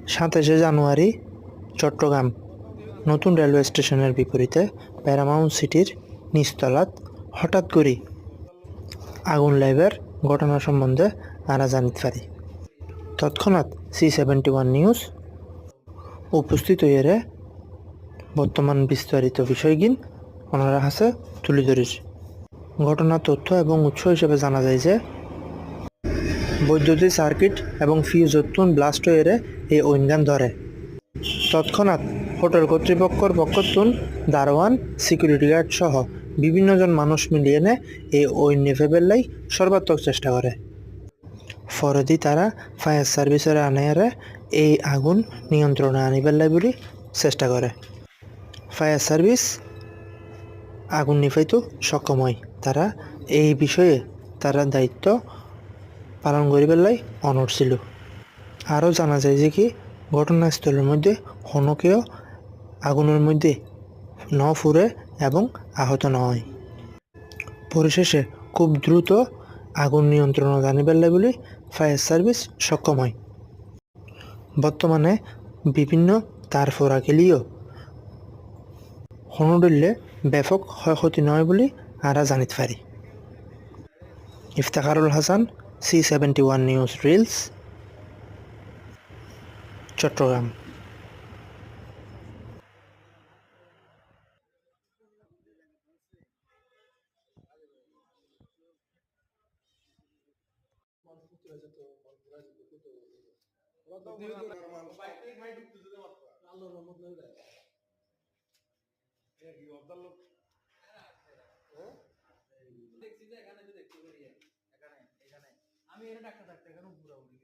27 জানুয়ারি চট্টগ্রাম নতুন রেলওয়ে স্টেশনের বিপরীতে প্যারামাউন্ট সিটির নিচতলাত হঠাৎ করে আগুন লাইবার ঘটনা সম্বন্ধে আরা জানিতে পারি। তৎক্ষণাৎ C71 নিউজ উপস্থিত হয়ে বর্তমান বিস্তারিত বিষয়গিন ওনারা হাসে তুলে ধরেছে। ঘটনার তথ্য এবং উৎস হিসেবে জানা যায় যে বৈদ্যুতিক সার্কিট এবং ফিউজ উত্তোলন ব্লাস্ট হয়ে এই অগ্নিকাণ্ড ধরে। তৎক্ষণাৎ হোটেল কর্তৃপক্ষের পক্ষতুন দারোয়ান, সিকিউরিটি গার্ড সহ বিভিন্ন জন মানুষ মিলিয়ে এই অগ্নি নেভাবার সর্বাত্মক চেষ্টা করে। ফরদি তারা ফায়ার সার্ভিসের আনায়ারে এই আগুন নিয়ন্ত্রণে আনিবার বলে চেষ্টা করে। ফায়ার সার্ভিস আগুন নিভাইতে সক্ষম হয়। তারা এই বিষয়ে তারা দায়িত্ব পালন করিবার অনড় ছিল। আরও জানা যায় যে কি ঘটনাস্থলের মধ্যে হনকেও আগুনের মধ্যে ন ফুরে এবং আহত নয়। পরিশেষে খুব দ্রুত আগুন নিয়ন্ত্রণে আনিবার বলে ফায়ার সার্ভিস সক্ষম হয়। বর্তমানে বিভিন্ন তার ফোরা গেলেও হনডলে ব্যাপক ক্ষয়ক্ষতি নয় বলে আরা জানিতে পারি। Iftekharul Hasan, C71 news reels, Chittagong. দেখছি যে এখানে যে দেখতে পারি এখানে এখানে আমি এটা ডাক্তার এখানে ঘুরাবো